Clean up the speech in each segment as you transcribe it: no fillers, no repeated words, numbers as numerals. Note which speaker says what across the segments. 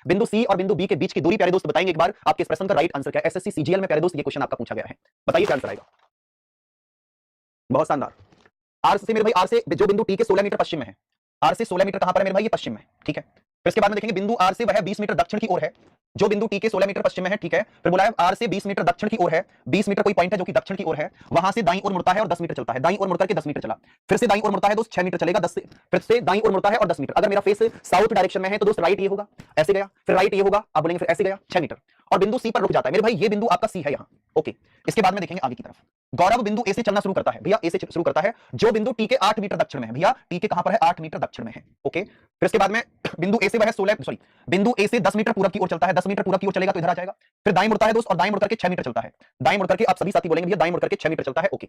Speaker 1: बिंदु सी और बिंदु बी के बीच की दूरी प्यारे दोस्त बताएंगे एक बार आपके इस प्रश्न का राइट आंसर क्या है। एसएससी सीजीएल में प्यारे दोस्त ये क्वेश्चन आपका पूछा गया है, बताइए क्या आंसर आएगा। बहुत शानदार। आर से मेरे भाई, आर से जो बिंदु टी के 16 मीटर पश्चिम में है, आर से 16 मीटर कहां पर है मेरे भाई, ये पश्चिम में, ठीक है। फिर इसके बाद में देखेंगे बिंदु आर से वह 20 मीटर दक्षिण की ओर है, जो बिंदु टी के 16 मीटर पश्चिम में है, ठीक है। फिर बोला है आर से 20 मीटर दक्षिण की ओर है, 20 मीटर कोई पॉइंट है जो कि दक्षिण की ओर है, वहां से दाईं ओर मुड़ता है और 10 मीटर चलता है, दाईं ओर मुड़ करके 10 मीटर चला, फिर से दाईं ओर मुड़ता है दोस्त 6 मीटर चलेगा, 10 से फिर से दाईं ओर मुड़ता है और 10 मीटर। अगर मेरा फेस साउथ डायरेक्शन में है तो दोस्त राइट ये होगा, ऐसे गया, फिर राइट ये होगा, आप बोलेंगे फिर ऐसे गया 6 मीटर, और बिंदु सी पर रुक जाता है मेरे भाई, ये बिंदु आपका सी है यहाँ, ओके। इसके बाद में देखेंगे आगे की तरफ, गौरव बिंदु ए से चलना शुरू करता है, भैया ए से शुरू करता है, जो बिंदु टी के 8 मीटर दक्षिण में है, भैया टी के कहां पर है, 8 मीटर दक्षिण में है, ओके। फिर इसके बाद में बिंदु ए से वह 16 सॉरी बिंदु ए से 10 मीटर पूरब की ओर चलता है, 10 मीटर पूरब की ओर चलेगा तो इधर आ जाएगा, फिर दाईं मुड़ता है दोस्त और दाईं मुड़ करके 6 मीटर चलता है, दाईं मुड़ करके आप सभी साथी बोलेंगे भैया दाईं मुड़ करके 6 मीटर चलता है, ओके।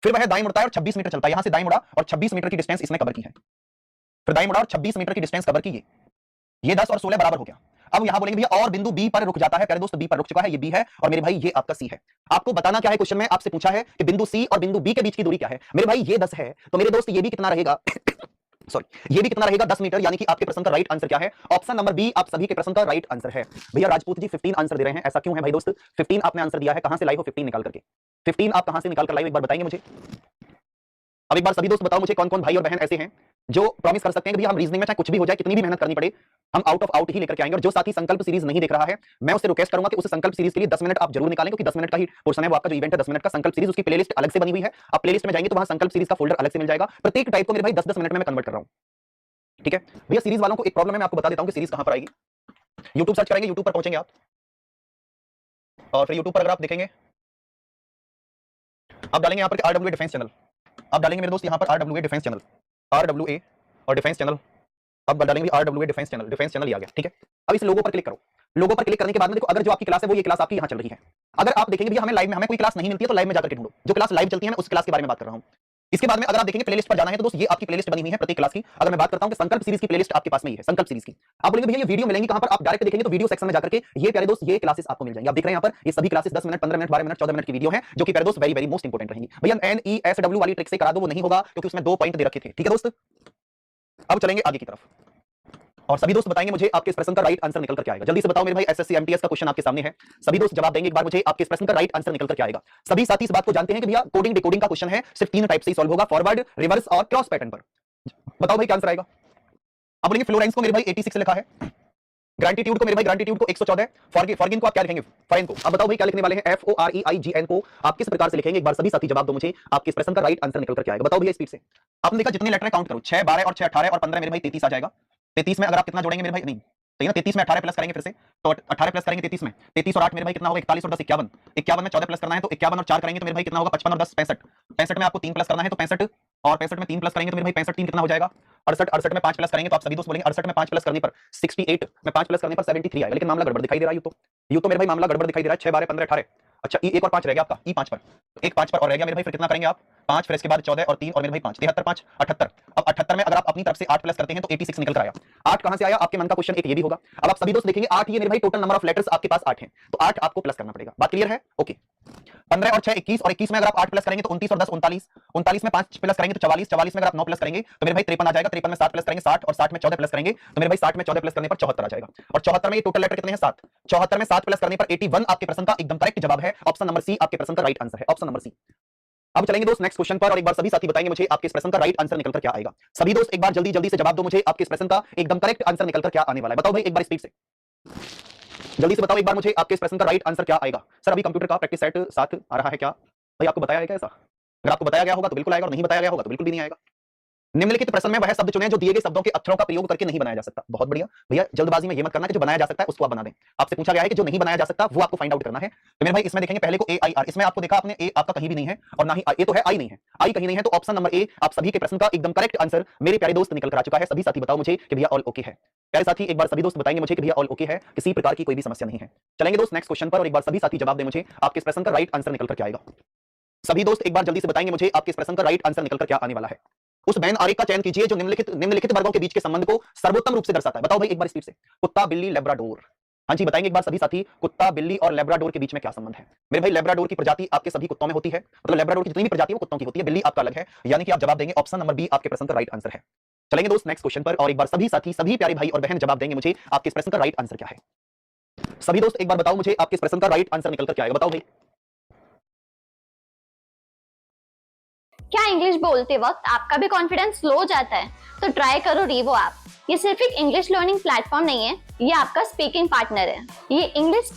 Speaker 1: फिर वह दाईं मुड़ता है और 26 मीटर चलता है, यहां से दाईं मुड़ा और 26 मीटर की डिस्टेंस इसने कवर की है, फिर दाईं मुड़ा और 26 मीटर की डिस्टेंस कवर की, ये 10 और 16 बराबर हो गया। अब यहां बोलेंगे भैया और बिंदु बी पर रुक जाता है, प्यारे दोस्त बी पर रुक चुका है, ये बी है और मेरे भाई ये आपका सी है। आपको बताना क्या है, क्वेश्चन में आपसे पूछा है कि बिंदु सी और बिंदु बी के बीच की दूरी क्या है, मेरे भाई ये 10 है, तो मेरे दोस्त ये भी कितना रहेगा सॉरी ये भी कितना रहेगा 10 मीटर, यानी कि आपके प्रश्न का राइट आंसर क्या है, ऑप्शन नंबर बी आप सभी के प्रश्न का राइट आंसर है। भैया राजपूत जी 15 आंसर दे रहे हैं, ऐसा क्यों है भाई दोस्त, 15 आपने आंसर दिया है, कहां से लाई हो 15 निकाल करके, 15 आप कहां से निकाल कर लाई हो एक बार बताएंगे मुझे। अब एक बार सभी दोस्त बताओ मुझे कौन कौन भाई और बहन ऐसे हैं जो प्रॉमिस कर सकते हैं कि भैया हम रीजनिंग में चाहे कुछ भी हो जाए, कितनी भी मेहनत करनी पड़े, हम आउट ऑफ आउट ही लेकर के आएंगे। और जो साथी संकल्प सीरीज नहीं देख रहा है, मैं उससे रिक्वेस्ट करूंगा कि उस संकल्प सीरीज के लिए 10 मिनट आप जरूर निकालें, क्योंकि 10 मिनट का ही पोर्शन है वो आपका, जो इवेंट है 10 मिनट का संकल्प सीरीज, उसकी प्लेलिस्ट अलग से बनी हुई है। आप प्लेलिस्ट में जाएंगे तो वहां संकल्प सीरीज का फोल्डर अलग से मिल जाएगा, प्रत्येक टाइप को मेरे भाई 10-10 मिनट में मैं कन्वर्ट कर रहा हूं, ठीक है भैया। सीरीज वालों को एक प्रॉब्लम है, मैं आपको बता देता हूं कि सीरीज कहां पर आएगी। यूट्यूब सर्च करेंगे, यूट्यूब पर पहुंचेंगे आप, और फिर यूट्यूब पर अगर आप देखेंगे, आप डालेंगे यहां पर आरडब्ल्यूए डिफेंस चैनल, आप डालेंगे मेरे दोस्त यहां पर आरडब्ल्यूए डिफेंस चैनल, आरडब्ल्यूए और डिफेंस चैनल, अब डालेंगे RWA defence channel, defence channel ही आ गया, ठीक है। अब इस लोगो पर क्लिक करो, लोगो पर क्लिक करने के बाद में देखो, अगर जो आपकी क्लास है वो ये क्लास आपकी यहां चल रही है। अगर आप देखेंगे भैया हमें लाइव में हमें कोई क्लास नहीं मिलती है तो लाइव में जाकर के ढूंढो, जो क्लास लाइव चलती है मैं उस क्लास के बारे में बात कर रहा हूं। इसके बाद में अगर आप देखेंगे प्लेलिस्ट पर जाना है तो दोस्त ये आपकी प्लेलिस्ट बनी हुई है प्रत्येक क्लास की। अगर मैं बात करता हूं कि संकल्प सीरीज की प्लेलिस्ट आपके पास में ही है, संकल्प सीरीज की, आप बोलेंगे भैया ये वीडियो मिलेंगी कहां पर, आप डायरेक्ट देखेंगे तो वीडियो सेक्शन में जाकर के ये प्यारे दोस्त ये क्लासेस आपको मिल जाएंगी। आप देख रहे हैं यहां पर ये सभी classes 10 minute 15 minute 12 minute 14 minute की वीडियो है, जो कि प्यारे दोस्त वेरी वेरी मोस्ट इंपोर्टेंट रहेंगी। भैया NESW वाली ट्रिक से करा दो, वो नहीं होगा क्योंकि उसमें 2 पॉइंट दे रखे थे, ठीक है दोस्त। अब चलेंगे आगे की तरफ, और सभी दोस्त बताएंगे मुझे आपके इस प्रश्न का राइट आंसर निकल कर क्या आएगा। जल्दी से बताओ मेरे भाई, एसएससी एमटीएस का क्वेश्चन आपके सामने है, सभी दोस्त जवाब देंगे एक बार मुझे आपके इस प्रश्न का राइट आंसर निकल कर क्या आएगा। सभी साथी इस बात को जानते हैं कि भैया कोडिंग डिकोडिंग का क्वेश्चन है, सिर्फ 3 टाइप से ही सॉल्व होगा, फॉरवर्ड, रिवर्स और क्रॉस पैटर्न पर। बताओ भाई क्या आंसर आएगा। अब बोलेंगे फ्लोरेंस को मेरे भाई 86 लिखा है, ग्रांटिट्यूड को मेरे भाई ग्रांटिट्यूड को 114, फॉरगिन को आप क्या लिखेंगे, फाइन को। अब बताओ भाई क्या लिखने वाले हैं, FOREIGN को आप किस प्रकार से लिखेंगे, एक बार सभी साथी जवाब दो मुझे, आपके इस प्रश्न का राइट आंसर निकल कर क्या आएगा। बताओ भैया स्पीड से। आपने देखा जितने लेटर काउंट करो, 6 12 और 6 18 और 15 मेरे भाई 33 आ जाएगा। 33 में अगर आप कितना जोड़ेंगे मेरे भाई, नहीं सही ना, 33 में 18 प्लस करेंगे फिर से, तो 18 प्लस करेंगे 33 में, 33 और 8 मेरे भाई कितना होगा 41 और 10 51, 51 में 14 प्लस करना है तो 51 और 4 करेंगे तो मेरे भाई कितना होगा 55 और 10 65, 65 में आपको 3 प्लस करना है तो 65, और 65 में 3 प्लस करेंगे तो मेरे भाई 65 3 कितना हो जाएगा 68, 68 में 5 प्लस करेंगे तो आप सभी दोस्त बोलेंगे 68 में 5 प्लस करने पर 68, में 5 प्लस करने पर 73 आएगा। लेकिन मामला गड़बड़ दिखाई दे रहा है, यूं तो मेरे भाई मामला गड़बड़ दिखाई दे रहा है, 6 12 15 18, अच्छा ई 1 और 5 रह गया आपका, ई 5 पर, एक 5 पर और रह गया मेरे भाई, फिर कितना करेंगे आप 5, फिर इसके बाद 14 और 3 और मेरे भाई 5, 73 5 78। अब 78 में अगर आप अपनी तरफ से 8 प्लस करते हैं तो 86 निकल कर आया। 8 कहां से आया, आपके मन का क्वेश्चन एक ये भी होगा। अब आप सभी दोस्त देखेंगे 8 ये मेरे भाई टोटल नंबर ऑफ लेटर्स आपके पास 8 हैं, तो 8 आपको प्लस करना पड़ेगा, बात क्लियर है, ओके। 15 और 6 21, और 21 में अगर आप 8 प्लस करेंगे तो 29 और 10 39, 39 में 5 प्लस करेंगे तो 44, 44 में अगर आप 9 प्लस करेंगे तो मेरे भाई 53 आ जाएगा, 53 में 7 प्लस करेंगे 60, और 60 में 14 प्लस करेंगे तो मेरे भाई 60 में 14 प्लस करने पर 74 आ जाएगा, और 74 में ये टोटल लेटर कितने हैं 7, 74 में 7 प्लस करने पर 81 आपके प्रश्न का एकदम करेक्ट जवाब है, ऑप्शन नंबर सी आपके प्रश्न का राइट आंसर है, ऑप्शन नंबर सी। अब चलेंगे दोस्त नेक्स्ट क्वेश्चन पर, और एक बार सभी साथी बताएंगे मुझे आपके इस प्रश्न का राइट आंसर निकल कर क्या आएगा। सभी दोस्त एक बार जल्दी जल्दी से जवाब दो मुझे, आपके इस प्रश्न का एकदम करेक्ट आंसर निकल कर क्या आने वाला है। बताओ भाई एक बार स्पीड से, जल्दी से बताओ एक बार मुझे आपके इस प्रश्न का राइट आंसर क्या आएगा। सर अभी कंप्यूटर का प्रैक्टिस सेट साथ आ रहा है क्या, भाई आपको बताया है क्या ऐसा? अगर आपको बताया गया होगा तो बिल्कुल आएगा, और नहीं बताया गया होगा तो बिल्कुल भी नहीं आएगा। निम्नलिखित प्रश्न में वह शब्द चुनें जो दिए गए शब्दों के अक्षरों का प्रयोग करके नहीं बनाया जा सकता। बहुत बढ़िया भैया, जल्दबाजी में ये मत करना कि जो बनाया जा सकता है उसको आप बना दें। आपसे पूछा गया है कि जो नहीं बनाया जा सकता वो आपको फाइंड आउट करना है। तो मेरे भाई इसमें देखेंगे पहले को AIR, इसमें आपको देखा आपने ए आपका कहीं भी नहीं है, और ना ही ए तो है, आई नहीं है, आई कहीं नहीं है, तो ऑप्शन नंबर ए आप सभी के प्रश्न का एकदम करेक्ट आंसर मेरे प्यारे दोस्त निकल कर आ चुका है। सभी साथी बताओ मुझे कि भैया ऑल ओके है। प्यारे साथी एक बार सभी दोस्त बताएंगे मुझे कि भैया ऑल ओके है, किसी प्रकार की कोई भी समस्या नहीं है। चलेंगे दोस्त नेक्स्ट क्वेश्चन पर, और एक बार सभी साथी जवाब दें मुझे आपके इस प्रश्न का राइट आंसर निकल कर क्या आएगा। सभी दोस्त एक बार जल्दी से बताएंगे मुझे आपके इस प्रश्न का राइट आंसर निकल कर क्या आने वाला है। उस बैन आरेख का चयन कीजिए जो निम्नलिखित वर्गों के बीच के संबंध को सर्वोत्तम रूप से दर्शाता है। बताओ भाई एक बार स्पीड से, कुत्ता बिल्ली लेब्राडोर, हाँ जी बताएंगे एक बार सभी साथी, कुत्ता बिल्ली और लेब्राडोर के बीच में क्या संबंध है। मेरे भाई लेब्राडोर की प्रजाति आपके सभी कुत्तों में होती है, मतलब लेब्राडोर की जितनी भी प्रजाति है वो कुत्तों की होती है, बिल्ली आपका अलग है, यानी कि आप जवाब देंगे ऑप्शन नंबर बी आपके प्रश्न का राइट आंसर है। चलेंगे दोस्त नेक्स्ट क्वेश्चन पर, और एक बार सभी साथी, सभी प्यारे भाई और बहन जवाब देंगे मुझे आपके इस प्रश्न का राइट आंसर क्या है। सभी दोस्त एक बार बताओ मुझे आपके इस प्रश्न का राइट आंसर निकल कर क्या आएगा, बताओ भाई।
Speaker 2: क्या इंग्लिश बोलते वक्त आपका भी कॉन्फिडेंस स्लो हो जाता है? तो ट्राई करो रीवो ऐप। ये सिर्फ एक इंग्लिश लर्निंग प्लेटफॉर्म नहीं है, ये आपका स्पीकिंग पार्टनर है। ये इंग्लिश